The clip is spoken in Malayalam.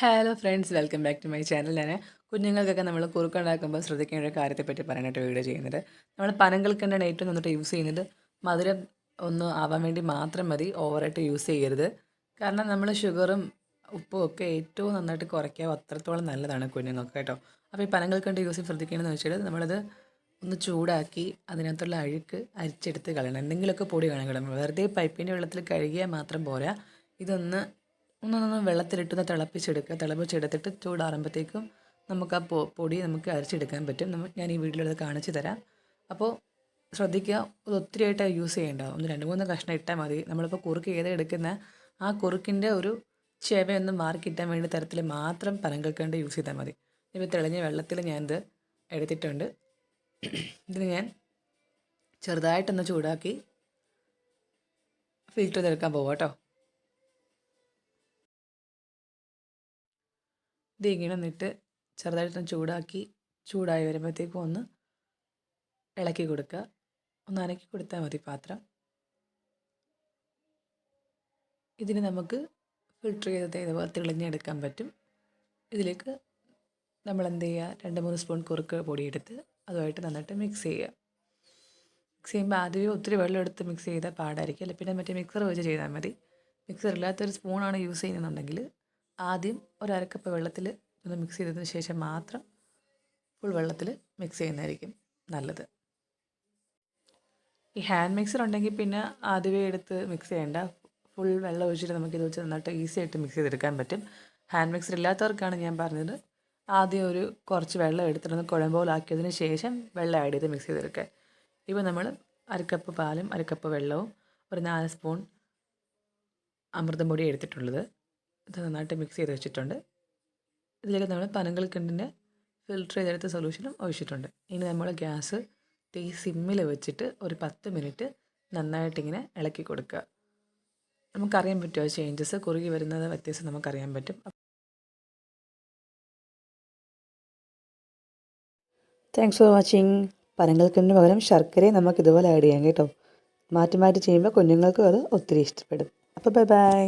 Hello friends, welcome back to my channel. ഞാൻ കുഞ്ഞുങ്ങൾക്കൊക്കെ നമ്മൾ കുറുക്കുണ്ടാക്കുമ്പോൾ ശ്രദ്ധിക്കേണ്ട ഒരു കാര്യത്തെപ്പറ്റി പറയാനായിട്ട് വീഡിയോ ചെയ്യുന്നത്. നമ്മൾ പനങ്കൽക്കണ്ടാണ് ഏറ്റവും നന്നായിട്ട് യൂസ് ചെയ്യുന്നത്. മധുരം ഒന്ന് ആവാൻ വേണ്ടി മാത്രം മതി, ഓവറായിട്ട് യൂസ് ചെയ്യരുത്. കാരണം നമ്മൾ ഷുഗറും ഉപ്പും ഒക്കെ ഏറ്റവും നന്നായിട്ട് കുറയ്ക്കുക അത്രത്തോളം നല്ലതാണ് കുഞ്ഞുങ്ങൾക്ക് കേട്ടോ. അപ്പോൾ ഈ പനങ്കൽക്കണ്ട് യൂസ് ചെയ്ത് ശ്രദ്ധിക്കണമെന്ന് വെച്ചാൽ നമ്മളത് ഒന്ന് ചൂടാക്കി അതിനകത്തുള്ള അഴുക്ക് അരിച്ചെടുത്ത് കളയണം. എന്തെങ്കിലുമൊക്കെ പൊടി വേണം. വെറുതെ പൈപ്പിൻ്റെ വെള്ളത്തിൽ കഴുകിയാൽ മാത്രം പോരാ. ഇതൊന്ന് വെള്ളത്തിലിട്ടൊന്ന് തിളപ്പിച്ചെടുത്തിട്ട് ചൂടാറുമ്പോഴത്തേക്കും നമുക്ക് ആ പൊടി നമുക്ക് അരച്ചെടുക്കാൻ പറ്റും. ഞാൻ ഈ വീഡിയോയിൽ കാണിച്ചു തരാം. അപ്പോൾ ശ്രദ്ധിക്കുക, അത് ഒത്തിരിയായിട്ട് യൂസ് ചെയ്യേണ്ട, ഒന്ന് 2-3 കഷ്ണം ഇട്ടാൽ മതി. നമ്മളിപ്പോൾ കുറുക്ക് എടുക്കുന്ന ആ കുറുക്കിൻ്റെ ഒരു ചെവയൊന്ന് മാറിക്കിട്ടാൻ വേണ്ടി തരത്തിൽ മാത്രം പനങ്കൽക്കണ്ട് യൂസ് ചെയ്താൽ മതി. ഇപ്പോൾ തെളിഞ്ഞ വെള്ളത്തിൽ ഞാനിത് എടുത്തിട്ടുണ്ട്. ഇതിന് ഞാൻ ചെറുതായിട്ടൊന്ന് ചൂടാക്കി ഫിൽറ്റർ ചെയ്തെടുക്കാൻ പോവാം കേട്ടോ. ഇത് ഇങ്ങനെ നിന്നിട്ട് ചെറുതായിട്ടൊന്ന് ചൂടായി വരുമ്പോഴത്തേക്കും ഒന്ന് ഇളക്കി കൊടുക്കുക. ഒന്ന് അനക്കി കൊടുത്താൽ മതി പാത്രം. ഇതിന് നമുക്ക് ഫിൽറ്റർ ചെയ്തത് ഇതുപോലെ തെളിഞ്ഞെടുക്കാൻ പറ്റും. ഇതിലേക്ക് നമ്മൾ എന്ത് ചെയ്യുക, 2-3 സ്പൂൺ കുറുക്ക് പൊടിയെടുത്ത് അതുമായിട്ട് നന്നായിട്ട് മിക്സ് ചെയ്യുക. മിക്സ് ചെയ്യുമ്പോൾ ആദ്യമേ ഒത്തിരി വെള്ളം എടുത്ത് മിക്സ് ചെയ്താൽ പാടായിരിക്കും. അല്ല പിന്നെ മറ്റേ മിക്സർ വെച്ച് ചെയ്താൽ മതി. മിക്സർ ഇല്ലാത്തൊരു സ്പൂണാണ് യൂസ് ചെയ്യുന്നുണ്ടെങ്കിൽ ആദ്യം ഒരു അരക്കപ്പ് വെള്ളത്തിൽ ഒന്ന് മിക്സ് ചെയ്തതിന് ശേഷം മാത്രം ഫുൾ വെള്ളത്തിൽ മിക്സ് ചെയ്യുന്നതായിരിക്കും നല്ലത്. ഈ ഹാൻഡ് മിക്സർ ഉണ്ടെങ്കിൽ പിന്നെ ആദ്യമേ എടുത്ത് മിക്സ് ചെയ്യേണ്ട. ഫുൾ വെള്ളം ഒഴിച്ചിട്ട് നമുക്കിത് വെച്ച് നന്നായിട്ട് ഈസി ആയിട്ട് മിക്സ് ചെയ്തെടുക്കാൻ പറ്റും. ഹാൻഡ് മിക്സർ ഇല്ലാത്തവർക്കാണ് ഞാൻ പറഞ്ഞത്, ആദ്യം കുറച്ച് വെള്ളം എടുത്തിട്ടൊന്ന് കുഴമ്പോലാക്കിയതിന് ശേഷം വെള്ളം ആഡ് ചെയ്ത് മിക്സ് ചെയ്തെടുക്കുക. ഇപ്പോൾ നമ്മൾ അരക്കപ്പ് പാലും അരക്കപ്പ് വെള്ളവും ഒരു 4 സ്പൂൺ അമൃതം പൊടി എടുത്തിട്ടുള്ളത്. ഇത് നന്നായിട്ട് മിക്സ് ചെയ്ത് വെച്ചിട്ടുണ്ട്. ഇതിലേക്ക് നമ്മൾ പനങ്കൽക്കണ്ടിൻ്റെ ഫിൽറ്റർ ചെയ്തെടുത്ത സൊല്യൂഷനും ഒഴിച്ചിട്ടുണ്ട്. ഇനി നമ്മൾ ഗ്യാസ് തീ സിമ്മിൽ വെച്ചിട്ട് ഒരു 10 മിനിറ്റ് നന്നായിട്ടിങ്ങനെ ഇളക്കി കൊടുക്കുക. നമുക്കറിയാൻ പറ്റുമോ ചേഞ്ചസ്, കുറുകി വരുന്നത് വ്യത്യാസം നമുക്കറിയാൻ പറ്റും. Thanks for watching. പനങ്കൽക്കണ്ടിന് പകരം ശർക്കരയും നമുക്ക് ഇതുപോലെ ആഡ് ചെയ്യാം കേട്ടോ. മാറ്റി മാറ്റി ചെയ്യുമ്പോൾ കുഞ്ഞുങ്ങൾക്കും അത് ഒത്തിരി ഇഷ്ടപ്പെടും. അപ്പോൾ ബൈ ബൈ.